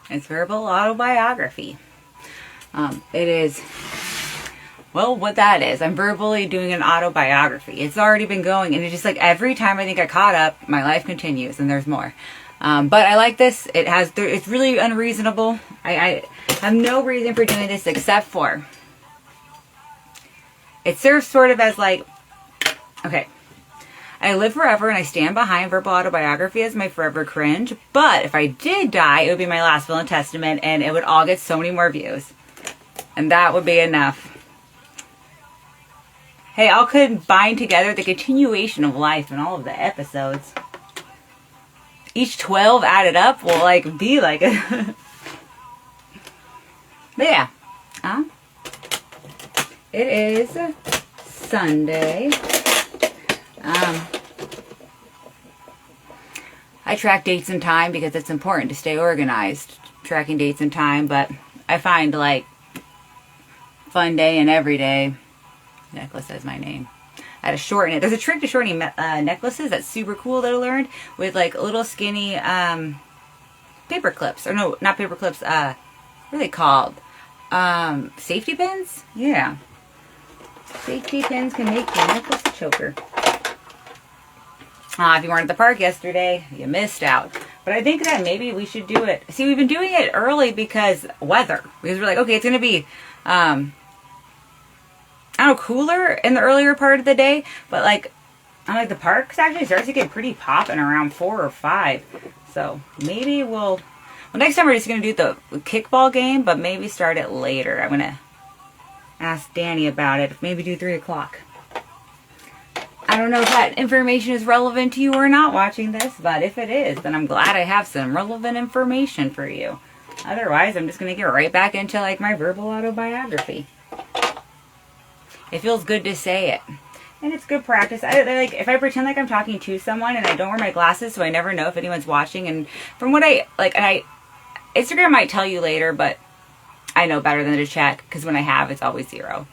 It's verbal autobiography. It is, well, what that is. I'm verbally doing an autobiography. It's already been going, and it's just like every time I think I caught up, my life continues, and there's more. But I like this. It's really unreasonable. I have no reason for doing this except for it serves sort of as like, okay, I live forever and I stand behind verbal autobiography as my forever cringe. But if I did die, it would be my last will and testament, and it would all get so many more views. And that would be enough. Hey, I'll combine together the continuation of life in all of the episodes. Each 12 added up will like be like a but yeah. It is Sunday. I track dates and time because it's important to stay organized, tracking dates and time, but I find like fun day and everyday necklace as my name. I had to shorten it. There's a trick to shortening necklaces that's super cool that I learned with like little skinny paper clips. Or no, not paper clips. What are they called? Safety pins? Yeah. Safety pins can make your necklace a choker. If you weren't at the park yesterday, you missed out. But I think that maybe we should do it. See, we've been doing it early because weather. Because we're like, okay, it's going to be, I don't know, cooler in the earlier part of the day. But like, I'm like, the park actually starts to get pretty popping around 4 or 5. So maybe well, next time we're just going to do the kickball game, but maybe start it later. I'm going to ask Danny about it. Maybe do 3 o'clock. I don't know if that information is relevant to you or not watching this, but if it is, then I'm glad I have some relevant information for you. Otherwise, I'm just going to get right back into like my verbal autobiography. It feels good to say it. And it's good practice. Like if I pretend like I'm talking to someone and I don't wear my glasses, so I never know if anyone's watching. And from what Instagram might tell you later, but I know better than to check because when I have, it's always 0.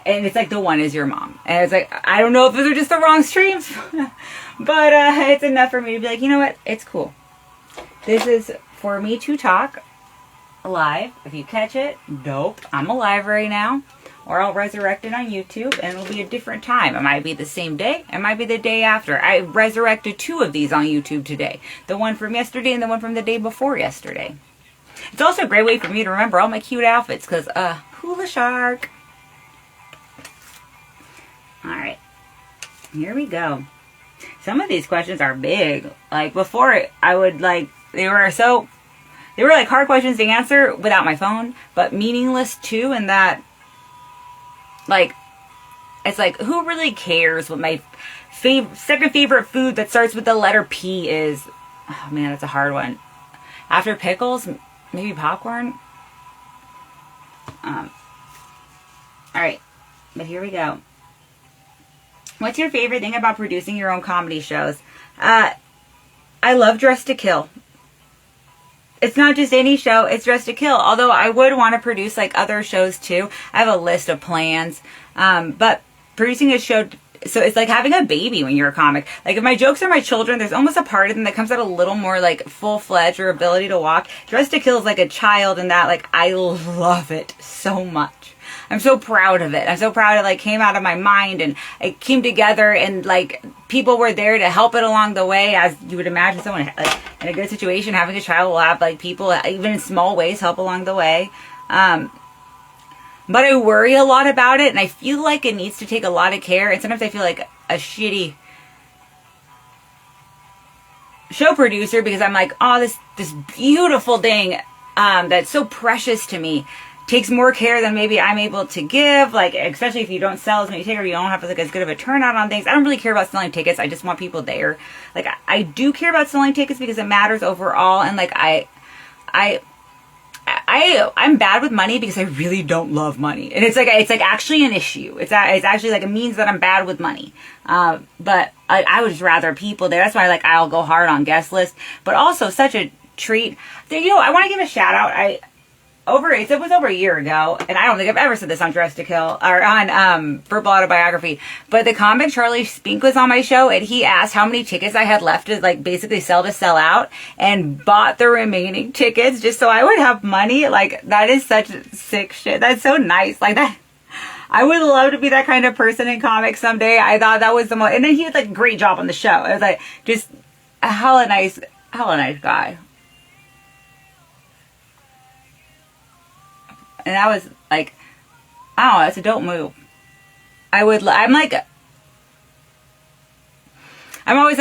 And it's like the 1 is your mom. And it's like, I don't know if those are just the wrong streams. But it's enough for me to be like, you know what? It's cool. This is for me to talk live. If you catch it, dope. I'm alive right now. Or I'll resurrect it on YouTube. And it'll be a different time. It might be the same day. It might be the day after. I resurrected 2 of these on YouTube today. The one from yesterday and the one from the day before yesterday. It's also a great way for me to remember all my cute outfits. Because, hula shark. Alright, here we go. Some of these questions are big. Like before, I would like, they were like hard questions to answer without my phone, but meaningless too, in that, like, it's like, who really cares what my second favorite food that starts with the letter P is? Oh man, that's a hard one. After pickles, maybe popcorn? Alright, but here we go. What's your favorite thing about producing your own comedy shows? I love Dress to Kill. It's not just any show, it's Dress to Kill. Although I would want to produce like other shows too. I have a list of plans. But producing a show, so it's like having a baby when you're a comic. Like if my jokes are my children, there's almost a part of them that comes out a little more like full-fledged or ability to walk. Dress to Kill is like a child in that like I love it so much. I'm so proud of it. I'm so proud it like came out of my mind and it came together and like people were there to help it along the way, as you would imagine someone like in a good situation having a child will have like people even in small ways help along the way. But I worry a lot about it and I feel like it needs to take a lot of care, and sometimes I feel like a shitty show producer because I'm like, oh, this beautiful thing that's so precious to me takes more care than maybe I'm able to give, like, especially if you don't sell as many tickets, or you don't have like as good of a turnout on things. I don't really care about selling tickets. I just want people there. Like, I do care about selling tickets because it matters overall, and like, I'm bad with money because I really don't love money, and it's like actually an issue. It's actually like it means that I'm bad with money. But I would just rather people there. That's why like I'll go hard on guest lists, but also such a treat. You know, I want to give a shout out. it was over a year ago, and I don't think I've ever said this on Dress to Kill or on Verbal Autobiography, but the comic Charlie Spink was on my show, and he asked how many tickets I had left to like basically sell out, and bought the remaining tickets just so I would have money. Like, that is such sick shit. That's so nice. Like, that, I would love to be that kind of person in comics someday. I thought that was the most, and then he did like a great job on the show. It was like just a hella nice guy. And I was like, I don't know, that's a dope move. I'm always like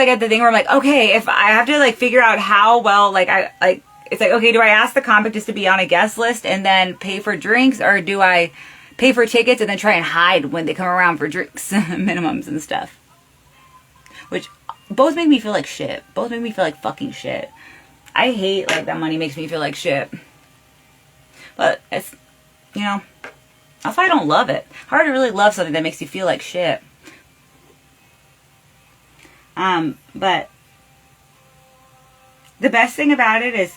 at the thing where I'm like, okay, if I have to like figure out how well, like it's like, okay, do I ask the comic just to be on a guest list and then pay for drinks, or do I pay for tickets and then try and hide when they come around for drinks, minimums and stuff? Which both make me feel like shit. Both make me feel like fucking shit. I hate like that money makes me feel like shit. But it's, you know, that's why I don't love it. Hard to really love something that makes you feel like shit. But the best thing about it is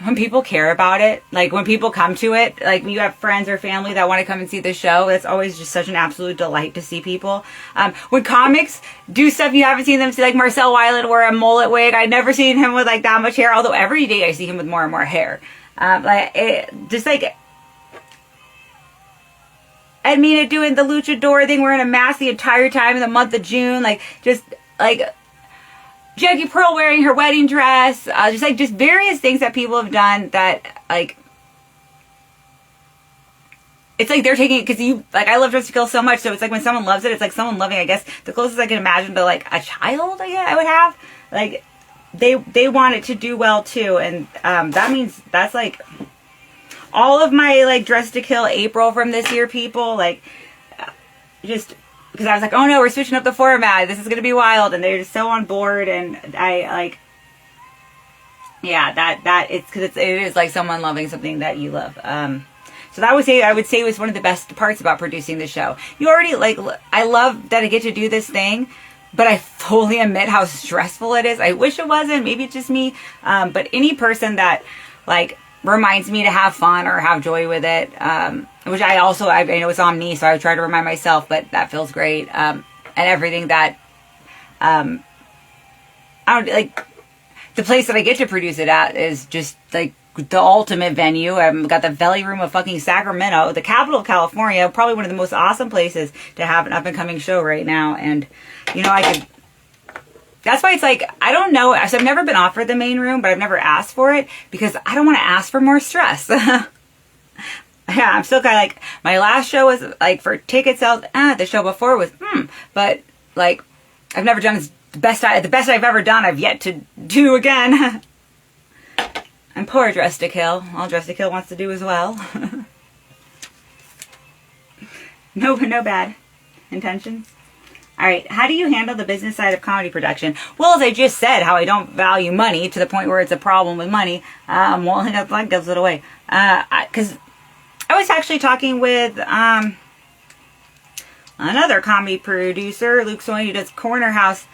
when people care about it, like when people come to it, like when you have friends or family that want to come and see the show, it's always just such an absolute delight to see people. When comics do stuff you haven't seen them see, like Marcel Weiland wear a mullet wig. I've never seen him with like that much hair, although every day I see him with more and more hair. Edmina doing the luchador thing, wearing a mask the entire time in the month of June, like just like Jackie Pearl wearing her wedding dress, just various things that people have done that, like, it's like they're taking it because I love Dress to Kill so much, so it's like when someone loves it, it's like someone loving, I guess, the closest I can imagine to, like, a child, I would have. Like, they want it to do well, too, and that means that's, like, all of my, like, Dress to Kill April from this year, people, like, just... Because I was like, oh no, we're switching up the format. This is going to be wild. And they're just so on board. And I like, yeah, it is like someone loving something that you love. So that I would say was one of the best parts about producing the show. You already like, I love that I get to do this thing, but I fully admit how stressful it is. I wish it wasn't. Maybe it's just me. But any person that like reminds me to have fun or have joy with it, which I know it's on me, so I try to remind myself, but that feels great. And everything that, I don't, like, the place that I get to produce it at is just, like, the ultimate venue. I've got the Valley Room of fucking Sacramento, the capital of California, probably one of the most awesome places to have an up-and-coming show right now. And, you know, that's why it's like, I don't know. So I've never been offered the main room, but I've never asked for it because I don't want to ask for more stress. Yeah, I'm still kind of like, my last show was like for ticket sales. The show before was, but like, I've never done the best I've ever done. I've yet to do again. And poor Dress to Kill. All Dress to Kill wants to do as well. No bad intentions. All right, how do you handle the business side of comedy production? Well, as I just said, how I don't value money to the point where it's a problem with money. Well, that gives it away. Because I was actually talking with another comedy producer, Luke Soy, who does Corner House,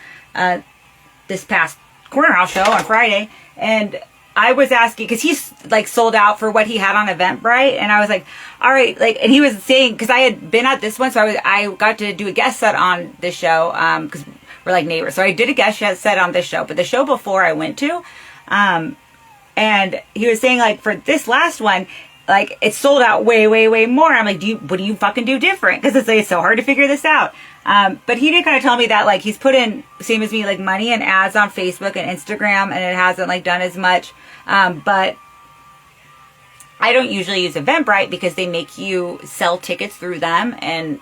this past Corner House show on Friday, and I was asking, because he's like sold out for what he had on Eventbrite, and I was like, all right, like, and he was saying, because I had been at this one, so I got to do a guest set on this show, because we're like neighbors, so I did a guest set on this show, but the show before I went to, and he was saying, like, for this last one, like, it's sold out way, way, way more. I'm like, what do you fucking do different? Because it's like, it's so hard to figure this out. But he did kind of tell me that, like, he's put in, same as me, like, money and ads on Facebook and Instagram, and it hasn't, like, done as much. But I don't usually use Eventbrite because they make you sell tickets through them, and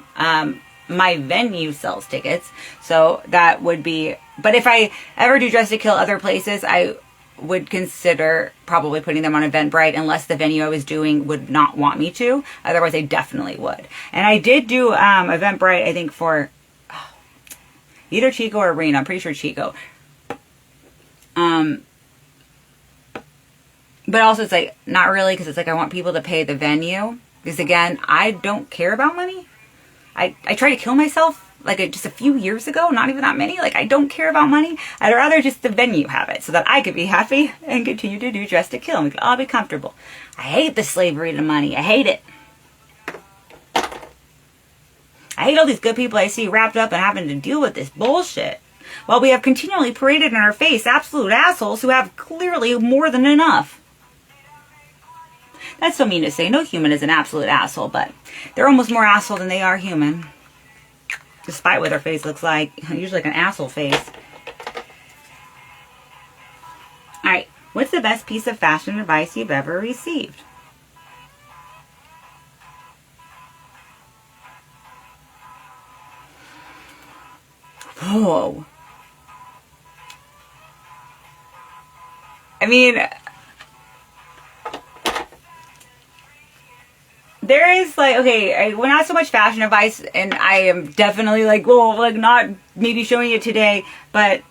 my venue sells tickets. So that would be, but if I ever do Dress to Kill other places, I would consider probably putting them on Eventbrite unless the venue I was doing would not want me to. Otherwise, I definitely would. And I did do Eventbrite, I think, for either Chico or Reno. I'm pretty sure Chico. But also, it's like, not really, because it's like I want people to pay the venue. Because, again, I don't care about money. I try to kill myself like just a few years ago, not even that many. Like, I don't care about money. I'd rather just the venue have it so that I could be happy and continue to do Dress to Kill, and we could all be comfortable. I hate the slavery to money. I hate it. I hate all these good people I see wrapped up and having to deal with this bullshit, while we have continually paraded in our face absolute assholes who have clearly more than enough. That's so mean to say. No human is an absolute asshole, but they're almost more asshole than they are human. Despite what their face looks like. Usually like an asshole face. Alright, what's the best piece of fashion advice you've ever received? Whoa. I mean, there is like, okay, well, not so much fashion advice, and I am definitely like, well, like not maybe showing it today, but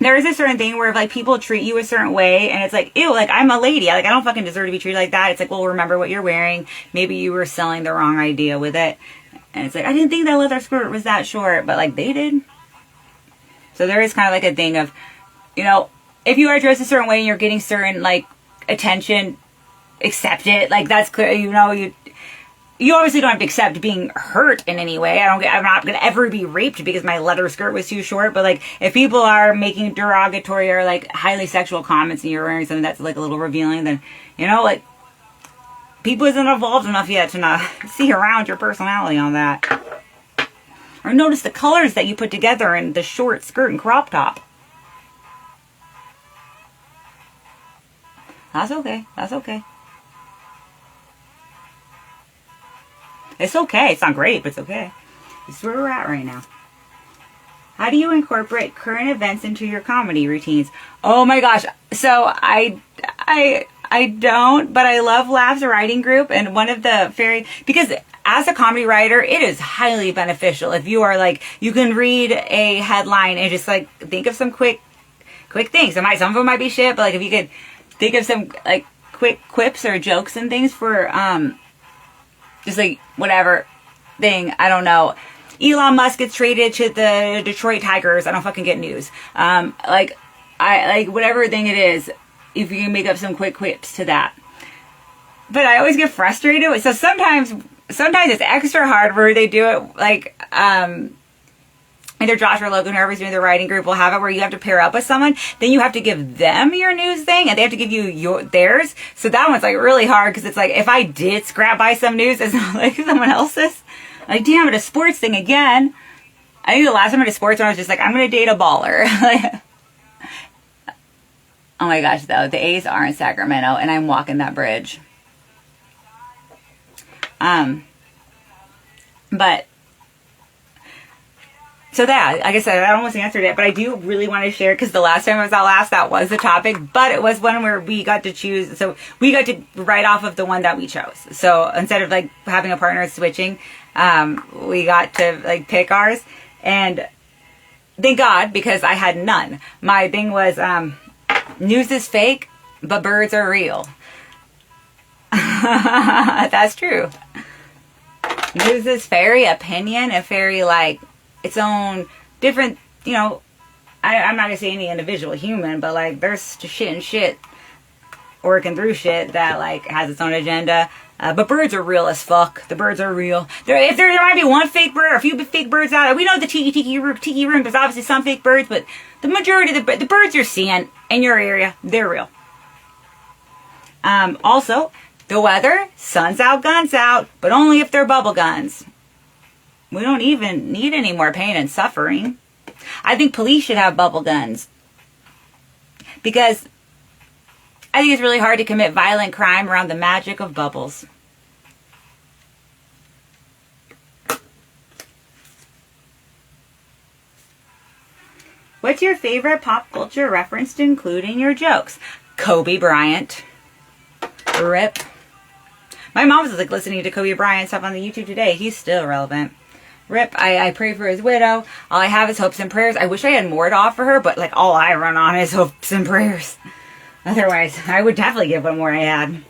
there is a certain thing where if like people treat you a certain way and it's like, ew, like I'm a lady, like I don't fucking deserve to be treated like that. It's like, well, remember what you're wearing. Maybe you were selling the wrong idea with it. And it's like, I didn't think that leather skirt was that short, but like they did. So there is kind of like a thing of, you know, if you are dressed a certain way and you're getting certain like attention, accept it. Like that's clear, you know, you obviously don't have to accept being hurt in any way. I'm not gonna ever be raped because my leather skirt was too short. But like if people are making derogatory or like highly sexual comments and you're wearing something that's like a little revealing, then you know, like people isn't evolved enough yet to not see around your personality on that. Or notice the colors that you put together in the short skirt and crop top. That's okay. That's okay. It's okay. It's not great, but it's okay. This is where we're at right now. How do you incorporate current events into your comedy routines? Oh my gosh. So I don't, but I love Laugh's writing group, and one of the because as a comedy writer, it is highly beneficial if you are like, you can read a headline and just like think of some quick things. Some of them might be shit, but like if you could think of some like quick quips or jokes and things for just like whatever thing. I don't know. Elon Musk gets traded to the Detroit Tigers. I don't fucking get news. Like whatever thing it is, if you can make up some quick quips to that. But I always get frustrated with, so sometimes it's extra hard where they do it like either Josh or Logan, whoever's doing the writing group, will have it where you have to pair up with someone. Then you have to give them your news thing, and they have to give you theirs. So that one's like really hard because it's like if I did scrap by some news, it's not like someone else's. Like, damn it, a sports thing again. I think the last time I did sports when I was just like, I'm going to date a baller. Oh my gosh, though, the A's are in Sacramento, and I'm walking that bridge. But so that, like I said, I almost answered it, but I do really want to share, because the last time I was out last, that was the topic, but it was one where we got to choose, so we got to write off of the one that we chose. So instead of like having a partner switching, we got to like pick ours, and thank God, because I had none. My thing was, news is fake, but birds are real. That's true. News is very opinion and very like its own different, you know, I'm not gonna say any individual human, but like there's shit working through shit that like has its own agenda. But birds are real as fuck. The birds are real. If there might be one fake bird or a few fake birds out there. We know the tiki room. There's obviously some fake birds, but the majority of the birds you're seeing in your area, they're real. Also, the weather, sun's out, guns out, but only if they're bubble guns. We don't even need any more pain and suffering. I think police should have bubble guns. Because I think it's really hard to commit violent crime around the magic of bubbles. What's your favorite pop culture reference to include in your jokes? Kobe Bryant. RIP. My mom was like listening to Kobe Bryant stuff on the YouTube today. He's still relevant. RIP. I pray for his widow. All I have is hopes and prayers. I wish I had more to offer her, but like all I run on is hopes and prayers. Otherwise, I would definitely give what more I had.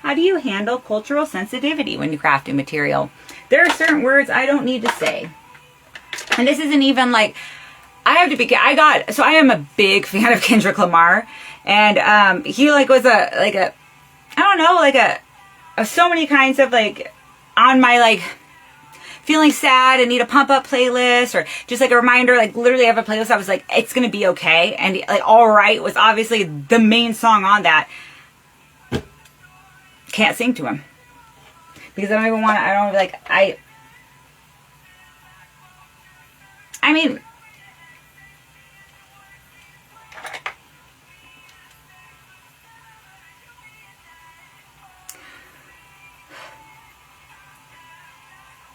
How do you handle cultural sensitivity when you crafting material? There are certain words I don't need to say. And this isn't even like, I have to be, so I am a big fan of Kendrick Lamar. And he like was I don't know, like so many kinds of like, on my like, feeling sad and need a pump up playlist, or just like a reminder, like literally I have a playlist I was like, it's gonna be okay. And like Alright was obviously the main song on that. Can't sing to him. Because I don't even want to, I don't like, I mean,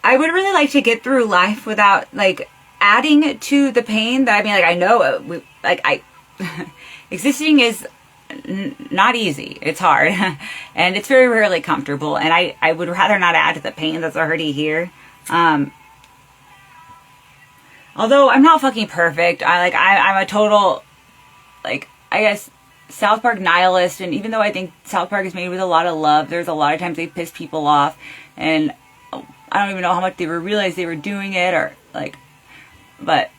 I would really like to get through life without like adding to the pain that, I mean, like I know existing is not easy. It's hard and it's very rarely comfortable, and I would rather not add to the pain that's already here. Although I'm not fucking perfect. I'm a total, like, I guess, South Park nihilist, and even though I think South Park is made with a lot of love, there's a lot of times they piss people off, and I don't even know how much they realized they were doing it, or like, but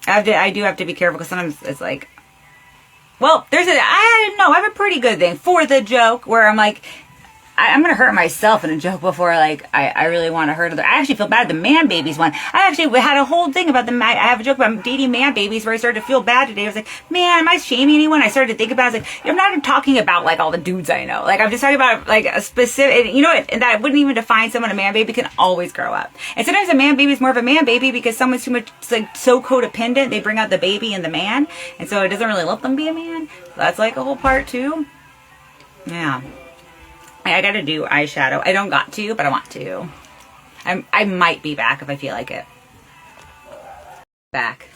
I do have to be careful, because sometimes it's like, well, I don't know, I have a pretty good thing for the joke where I'm like, I'm going to hurt myself in a joke before, like, I really want to hurt other. I actually feel bad at the man babies one. I actually had a whole thing about I have a joke about dating man babies where I started to feel bad today. I was like, man, am I shaming anyone? I started to think about it. I was like, I'm not talking about, like, all the dudes I know. Like, I'm just talking about, like, a specific, you know what, and that wouldn't even define someone. A man baby can always grow up. And sometimes a man baby is more of a man baby because someone's too much, like, so codependent, they bring out the baby in the man. And so it doesn't really let them be a man. So that's, like, a whole part, too. Yeah. I gotta do eyeshadow. I don't got to, but I want to. I might be back if I feel like it. Back.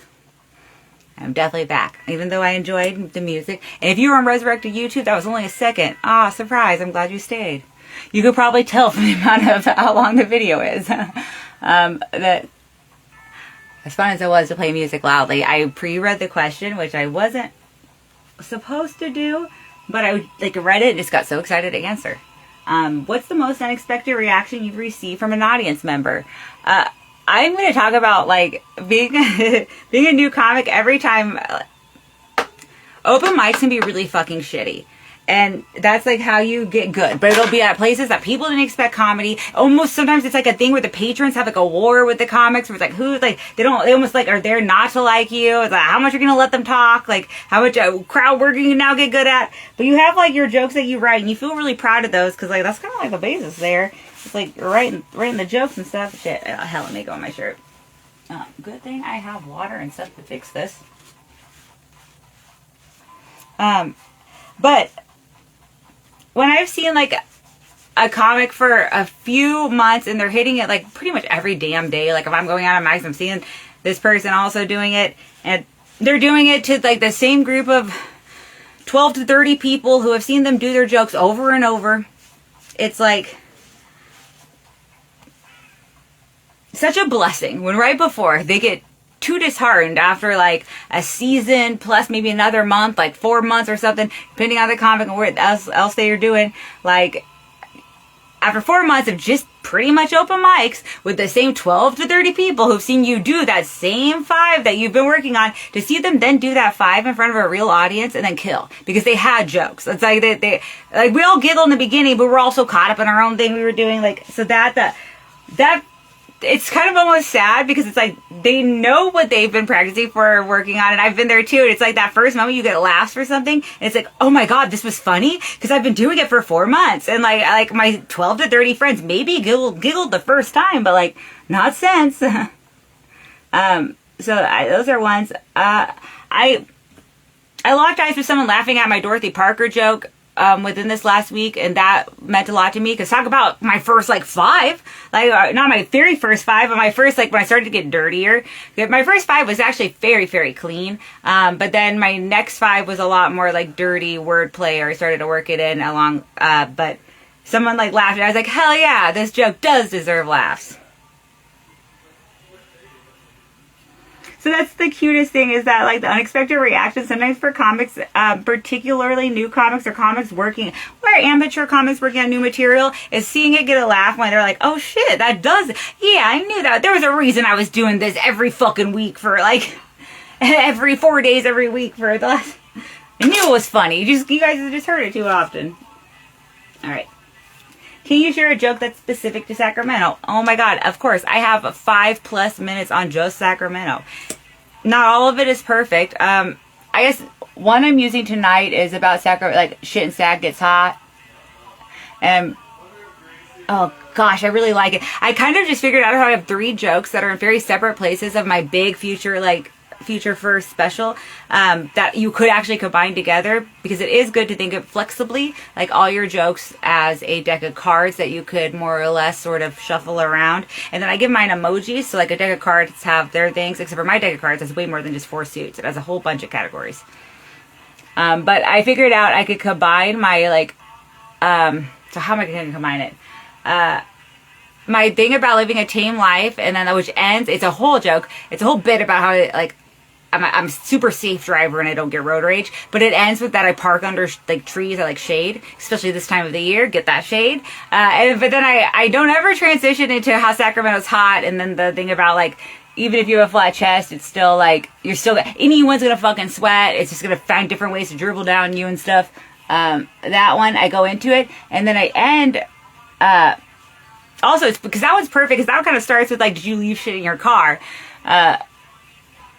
I'm definitely back. Even though I enjoyed the music. And if you were on Resurrected YouTube, that was only a second. Ah, surprise. I'm glad you stayed. You could probably tell from the amount of how long the video is. That as fun as it was to play music loudly, I pre-read the question, which I wasn't supposed to do, but I read it and just got so excited to answer. What's the most unexpected reaction you've received from an audience member? I'm going to talk about, like, being being a new comic every time. Open mics can be really fucking shitty. And that's, like, how you get good. But it'll be at places that people didn't expect comedy. Almost sometimes it's, like, a thing where the patrons have, like, a war with the comics. Where it's, like, they almost, like, are there not to like you. It's, like, how much you're going to let them talk. Like, how much crowd work you can now get good at. But you have, like, your jokes that you write. And you feel really proud of those. Because, like, that's kind of like the basis there. It's, like, you're writing the jokes and stuff. Shit. Oh, hell, let me go on my shirt. Good thing I have water and stuff to fix this. But when I've seen, like, a comic for a few months and they're hitting it, like, pretty much every damn day. Like, if I'm going out on mics, I'm seeing this person also doing it. And they're doing it to, like, the same group of 12 to 30 people who have seen them do their jokes over and over. It's, like, such a blessing when right before they get too disheartened after, like, a season plus maybe another month, like 4 months or something, depending on the comic and what else they are doing. Like, after 4 months of just pretty much open mics with the same 12 to 30 people who've seen you do that same 5 that you've been working on, to see them then do that 5 in front of a real audience and then kill because they had jokes. It's like they like, we all giggle in the beginning, but we're also caught up in our own thing we were doing. Like, so that it's kind of almost sad because it's like they know what they've been practicing for, working on, and I've been there too. And it's like that first moment you get laughs for something, and it's like, oh my god, this was funny because I've been doing it for 4 months, and like my 12 to 30 friends maybe giggled the first time, but like not since. Those are ones. I locked eyes with someone laughing at my Dorothy Parker joke within this last week, and that meant a lot to me because talk about my first, like, 5, like, not my very first 5, but my first, like, when I started to get dirtier. My first 5 was actually very, very clean, but then my next 5 was a lot more, like, dirty wordplay, or I started to work it in along, but someone, like, laughed, and I was like, hell yeah, this joke does deserve laughs. So that's the cutest thing, is that like the unexpected reaction sometimes for comics, particularly new comics or comics working, or amateur comics working on new material, is seeing it get a laugh when they're like, oh shit, that does, yeah, I knew that. There was a reason I was doing this every fucking week for like, every 4 days every week for the last, I knew it was funny. You guys have just heard it too often. Alright. Can you share a joke that's specific to Sacramento? Oh my god, of course. I have 5+ minutes on just Sacramento. Not all of it is perfect. I guess one I'm using tonight is about Sacramento, like shit in Sac gets hot. And, oh gosh, I really like it. I kind of just figured out how I have 3 jokes that are in very separate places of my big future, like, future first special, that you could actually combine together, because it is good to think of flexibly, like all your jokes as a deck of cards that you could more or less sort of shuffle around. And then I give mine emojis, so like a deck of cards have their things, except for my deck of cards has way more than just 4 suits. It has a whole bunch of categories. But I figured out I could combine my like, so how am I going to combine it? My thing about living a tame life, and then which ends, it's a whole joke, it's a whole bit about how like I'm super safe driver and I don't get road rage, but it ends with that I park under like trees, I like shade, especially this time of the year, get that shade. But then I don't ever transition into how Sacramento's hot, and then the thing about like, even if you have a flat chest, it's still like, you're still, anyone's gonna fucking sweat, it's just gonna find different ways to dribble down you and stuff. That one, I go into it, and then I end, also, it's because that one's perfect, because that one kind of starts with like, did you leave shit in your car?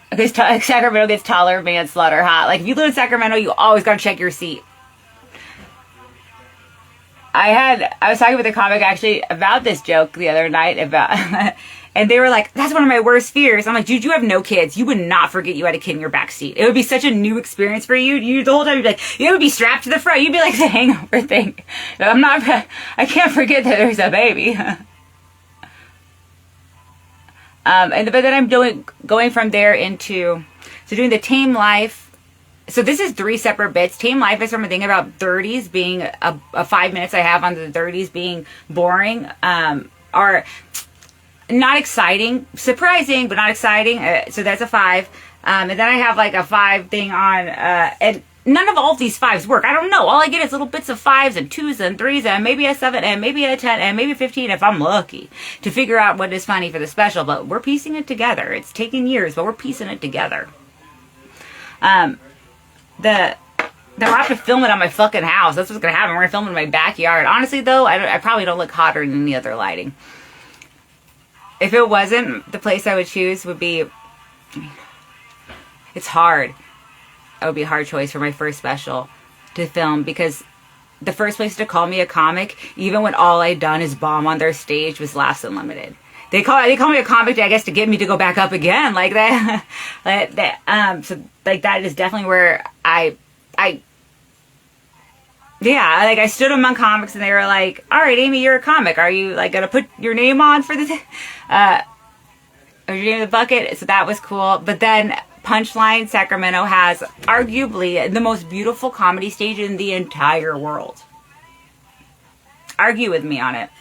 Because Sacramento gets taller, manslaughter hot. Like, if you live in Sacramento, you always gotta check your seat. I was talking with a comic actually about this joke the other night about, and they were like, that's one of my worst fears. I'm like, dude, you have no kids. You would not forget you had a kid in your backseat. It would be such a new experience for you. You the whole time you'd be like, you would be strapped to the front. You'd be like the hangover thing. I can't forget that there's a baby. But then I'm going from there into, so doing the tame life. So this is 3 separate bits. Tame life is from a thing about 30s being, a 5 minutes I have on the 30s being boring, or not exciting, surprising, but not exciting. So that's a 5. And then I have like a 5 thing on, and none of all of these 5s work. I don't know. All I get is little bits of 5s and 2s and 3s and maybe a 7 and maybe a 10 and maybe 15 if I'm lucky to figure out what is funny for the special. But we're piecing it together. It's taking years, but we're piecing it together. Then we'll have to film it on my fucking house. That's what's going to happen. We're going to film it in my backyard. Honestly, though, I probably don't look hotter than the other lighting. If it wasn't, the place I would choose would be, it's hard. It would be a hard choice for my first special to film, because the first place to call me a comic, even when all I'd done is bomb on their stage, was Laughs Unlimited. They call me a comic, I guess, to get me to go back up again, like that. So like that is definitely where yeah, like I stood among comics and they were like, all right, Amy, you're a comic. Are you like gonna put your name on for this? Or your name in the bucket? So that was cool. But then Punchline Sacramento has arguably the most beautiful comedy stage in the entire world. Argue with me on it.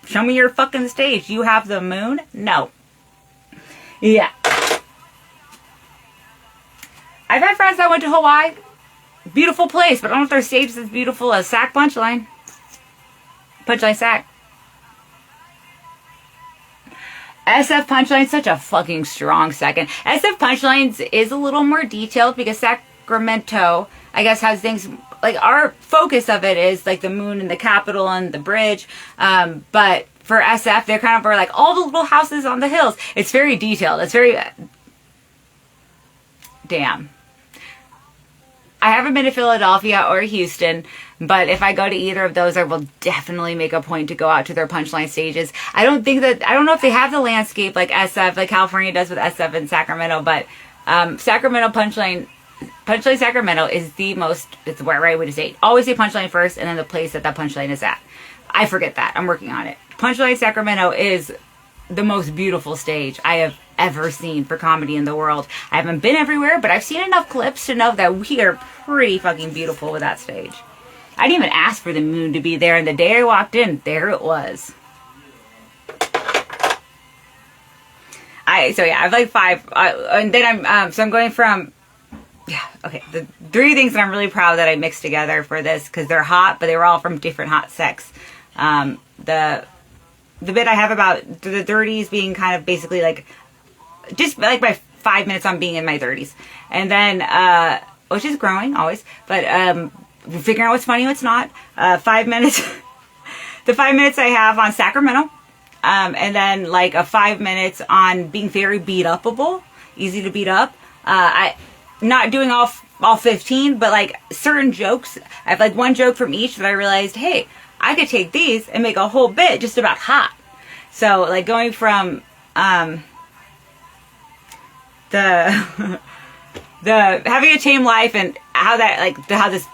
Show me your fucking stage. You have the moon? No. Yeah. I've had friends that went to Hawaii. Beautiful place, but I don't know if their stage is as beautiful as Sac Punchline. Punchline Sac. SF Punchline's such a fucking strong second. SF Punchlines is a little more detailed because Sacramento, I guess, has things like our focus of it is like the moon and the Capitol and the bridge. But for SF, they're kind of like all the little houses on the hills. It's very detailed. It's very damn. I haven't been to Philadelphia or Houston, but if I go to either of those, I will definitely make a point to go out to their Punchline stages. I don't know if they have the landscape like SF, like California does with SF and Sacramento, but Sacramento Punchline Sacramento is the most, it's the right way to say it. Always say Punchline first and then the place that Punchline is at. I forget that. I'm working on it. Punchline Sacramento is the most beautiful stage I have ever seen for comedy in the world. I haven't been everywhere, but I've seen enough clips to know that we are pretty fucking beautiful with that stage. I didn't even ask for the moon to be there, and the day I walked in, there it was. I have like 5, and then I'm going from, yeah, okay, the 3 things that I'm really proud that I mixed together for this, because they're hot, but they were all from different hot sex. The bit I have about the 30s being kind of basically like, just like my 5 minutes on being in my 30s, and then, which is growing always, but figuring out what's funny, what's not. 5 minutes, the 5 minutes I have on Sacramento, and then like a 5 minutes on being very beat upable, easy to beat up. I not doing all 15, but like certain jokes. I have like one joke from each that I realized, hey, I could take these and make a whole bit just about hot. So like going from the having a tame life and how that how this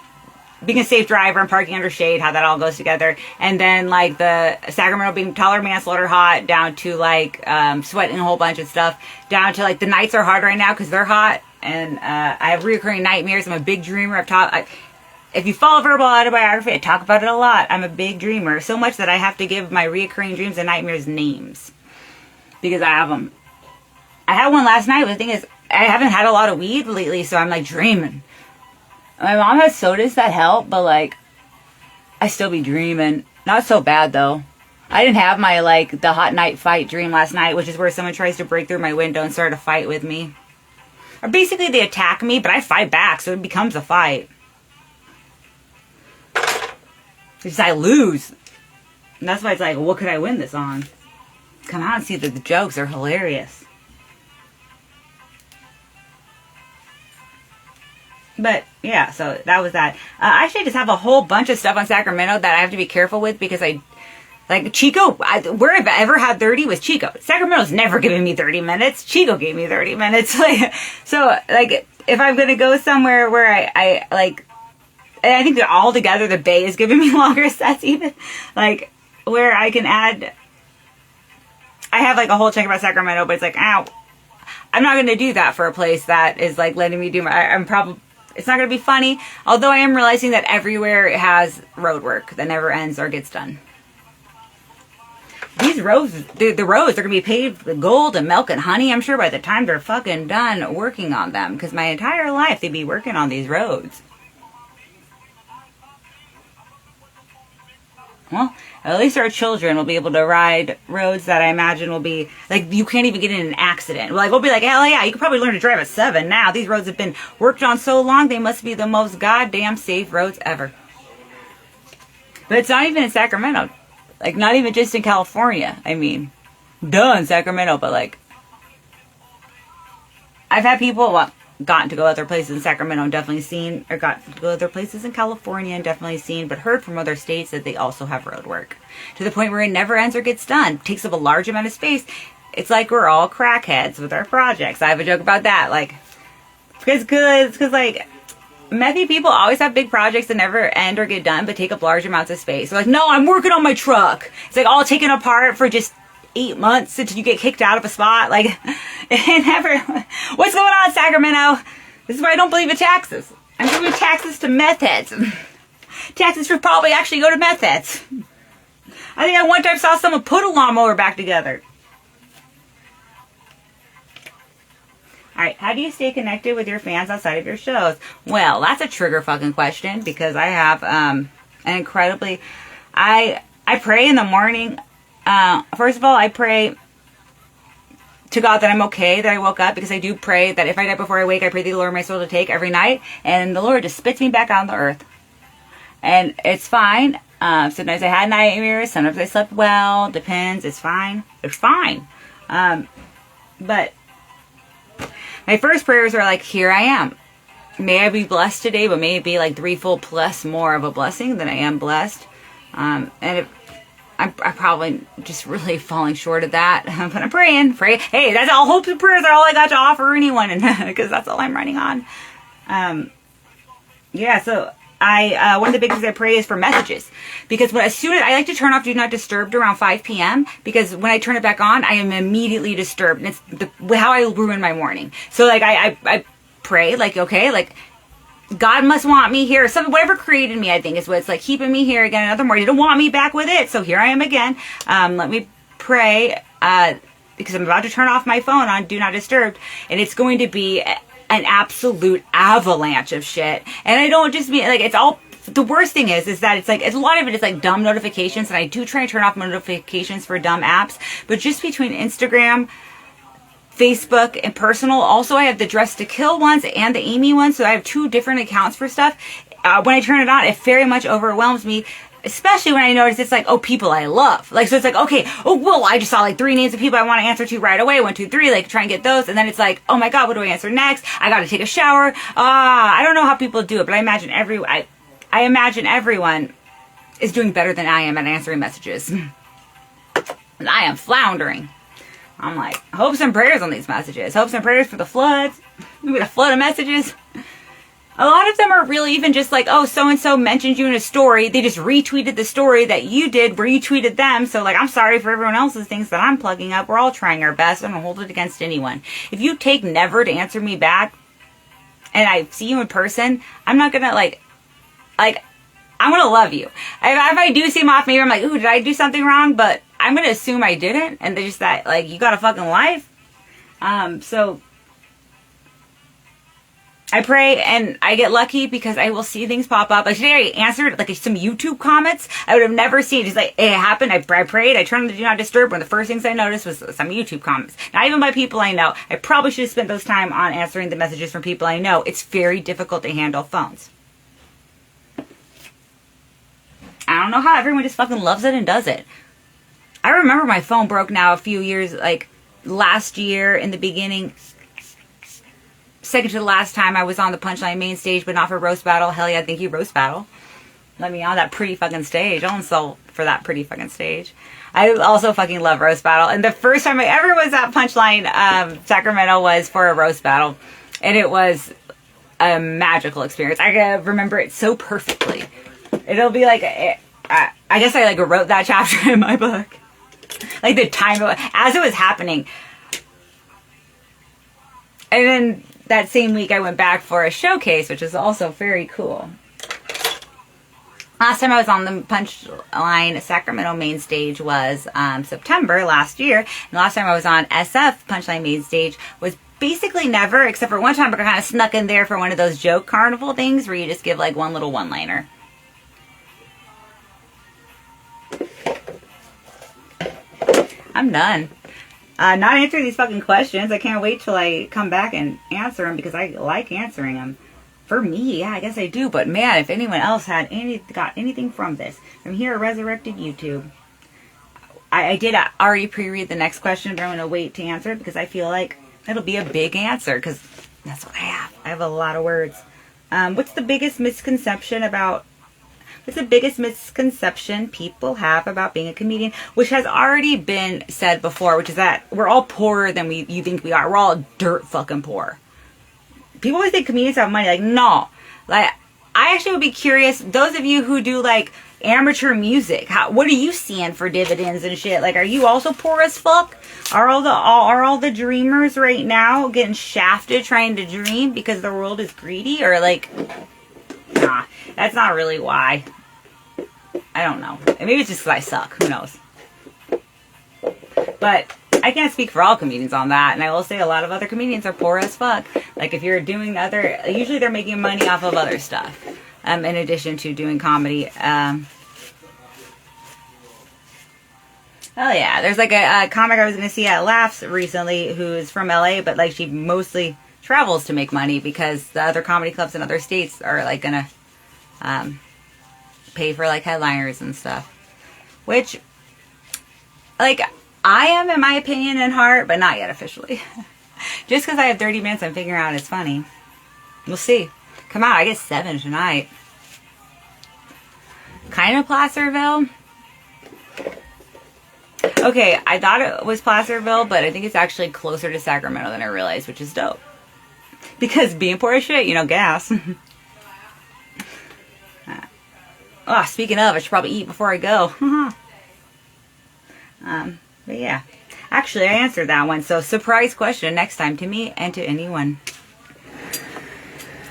being a safe driver and parking under shade, how that all goes together, and then like the Sacramento being taller, manslaughter, hot, down to like sweating a whole bunch of stuff, down to like the nights are hard right now because they're hot, and I have reoccurring nightmares. I'm a big dreamer. If you follow Verbal Autobiography, I talk about it a lot. I'm a big dreamer, so much that I have to give my reoccurring dreams and nightmares names because I have them. I had one last night, but the thing is, I haven't had a lot of weed lately, so I'm like dreaming. My mom has sodas that help, but like, I still be dreaming. Not so bad though. I didn't have my like the hot night fight dream last night, which is where someone tries to break through my window and start a fight with me. Or basically they attack me, but I fight back, so it becomes a fight. Because I lose. And that's why it's like, what could I win this on? Come out and see that the jokes are hilarious. But, yeah, so that was that. Actually, I just have a whole bunch of stuff on Sacramento that I have to be careful with because like, Chico, where I've ever had 30 was Chico. Sacramento's never given me 30 minutes. Chico gave me 30 minutes. Like, so, like, if I'm going to go somewhere where I like, and I think that all together the Bay is giving me longer sets even. Like, where I can add, I have, like, a whole chunk about Sacramento, but it's like, ow, I'm not going to do that for a place that is, like, letting me do I'm probably, it's not going to be funny, although I am realizing that everywhere it has road work that never ends or gets done. These roads, the roads are going to be paved with gold and milk and honey, I'm sure, by the time they're fucking done working on them. Because my entire life, they'd be working on these roads. Well, at least our children will be able to ride roads that I imagine will be, like, you can't even get in an accident. Like, we'll be like, hell yeah, you could probably learn to drive at 7 now. These roads have been worked on so long, they must be the most goddamn safe roads ever. But it's not even in Sacramento. Like, not even just in California. I mean, duh, in Sacramento, but, like, I've had people, gotten to go other places in Sacramento and definitely seen, or got to go other places in California and definitely seen, but heard from other states that they also have road work. To the point where it never ends or gets done. It takes up a large amount of space. It's like we're all crackheads with our projects. I have a joke about that. Like, because like, methy people always have big projects that never end or get done, but take up large amounts of space. They're like, no, I'm working on my truck. It's like all taken apart for just 8 months until you get kicked out of a spot. Like, it never, what's going on, Sacramento? This is why I don't believe in taxes. I'm giving taxes to meth heads. Taxes should probably actually go to meth heads. I think I one time saw someone put a lawnmower back together. Alright, how do you stay connected with your fans outside of your shows? Well, that's a trigger fucking question because I have an incredibly, I pray in the morning. First of all, I pray to God that I'm okay, that I woke up, because I do pray that if I die before I wake, I pray the Lord my soul to take every night, and the Lord just spits me back on the earth. And it's fine. Sometimes I had nightmares, sometimes I slept well, depends, it's fine. It's fine. But my first prayers are like, here I am. May I be blessed today, but may it be like threefold plus more of a blessing than I am blessed. And if I'm probably just really falling short of that, but I'm praying. Hey, that's all. Hopes and prayers are all I got to offer anyone, because that's all I'm running on. Yeah, so one of the big things I pray is for messages, because as soon as I like to turn off Do Not Disturb around 5 p.m. because when I turn it back on, I am immediately disturbed, and it's how I ruin my morning. So like I pray like, okay, like, God must want me here. Something, whatever created me, I think, is what's like keeping me here again another morning. He didn't want me back with it, so here I am again. Let me pray because I'm about to turn off my phone on Do Not Disturb, and it's going to be an absolute avalanche of shit. And I don't just mean, like, it's all, the worst thing is that it's like, a lot of it is like dumb notifications, and I do try to turn off notifications for dumb apps, but just between Instagram, Facebook, and personal, also I have the Dress to Kill ones and the Amy ones, so I have 2 different accounts for stuff. When I turn it on, it very much overwhelms me, especially when I notice it's like, oh, people I love. Like, so it's like, okay, oh, well, I just saw like 3 names of people I want to answer to right away. 1, 2, 3, like try and get those. And then it's like, oh my God, what do I answer next? I got to take a shower. I don't know how people do it, but I imagine I imagine everyone is doing better than I am at answering messages. And I am floundering. I'm like, hopes and prayers on these messages. Hopes and prayers for the floods. We get a flood of messages. A lot of them are really even just like, oh, so-and-so mentioned you in a story. They just retweeted the story that you did, retweeted them. So, like, I'm sorry for everyone else's things that I'm plugging up. We're all trying our best. I don't hold it against anyone. If you take never to answer me back and I see you in person, I'm not going to, like, I'm going to love you. If I do see them off, maybe I'm like, ooh, did I do something wrong? But I'm going to assume I didn't. And they're just that, like, you got a fucking life. So I pray and I get lucky because I will see things pop up. Like today I answered like some YouTube comments I would have never seen. Just like it happened. I prayed. I turned on the Do Not Disturb. One of the first things I noticed was some YouTube comments. Not even by people I know. I probably should have spent those time on answering the messages from people I know. It's very difficult to handle phones. I don't know how everyone just fucking loves it and does it. I remember my phone broke now a few years, like last year in the beginning. Second to the last time I was on the Punchline main stage, but not for Roast Battle. Hell yeah, thank you, Roast Battle. Let me on that pretty fucking stage. I'll insult for that pretty fucking stage. I also fucking love Roast Battle. And the first time I ever was at Punchline Sacramento was for a Roast Battle. And it was a magical experience. I remember it so perfectly. It'll be like, I guess I like wrote that chapter in my book. Like the time, as it was happening. And then that same week I went back for a showcase, which is also very cool. Last time I was on the Punchline Sacramento main stage was September last year. And the last time I was on SF Punchline main stage was basically never, except for one time I kind of snuck in there for one of those joke carnival things where you just give like one little one-liner. I'm done. Not answering these fucking questions. I can't wait till I come back and answer them because I like answering them. For me, yeah, I guess I do. But man, if anyone else had got anything from this, I'm here at Resurrected YouTube. I did already pre-read the next question, but I'm going to wait to answer it because I feel like it'll be a big answer because that's what I have. I have a lot of words. What's the biggest misconception people have about being a comedian? Which has already been said before, which is that we're all poorer than you think we are. We're all dirt fucking poor. People always think comedians have money. Like, no. Like, I actually would be curious, those of you who do, like, amateur music, what are you seeing for dividends and shit? Like, are you also poor as fuck? Are all the dreamers right now getting shafted trying to dream because the world is greedy? Or, like, nah, that's not really why. I don't know. Maybe it's just because I suck. Who knows? But I can't speak for all comedians on that. And I will say a lot of other comedians are poor as fuck. Like if you're doing usually they're making money off of other stuff. In addition to doing comedy. Oh yeah. There's like a comic I was going to see at Laughs recently who's from LA. But like she mostly travels to make money because the other comedy clubs in other states are like going to pay for like headliners and stuff, which like I am in my opinion in heart, but not yet officially. Just because I have 30 minutes I'm figuring out it's funny. We'll see. Come out, I get 7 tonight. Kind of Placerville. Okay, I thought it was Placerville, but I think it's actually closer to Sacramento than I realized, which is dope. Because being poor as shit, gas. Oh, speaking of, I should probably eat before I go. But yeah. Actually, I answered that one. So, surprise question next time to me and to anyone.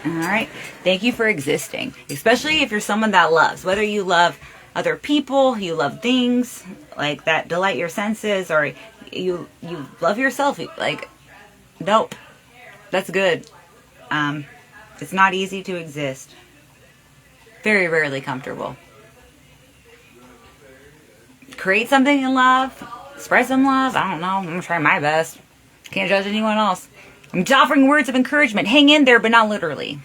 Alright. Thank you for existing. Especially if you're someone that loves. Whether you love other people, you love things like that delight your senses, or you love yourself. Like, nope. That's good. It's not easy to exist. Very rarely comfortable. Create something in love. Spread some love. I don't know. I'm going to try my best. Can't judge anyone else. I'm just offering words of encouragement. Hang in there, but not literally.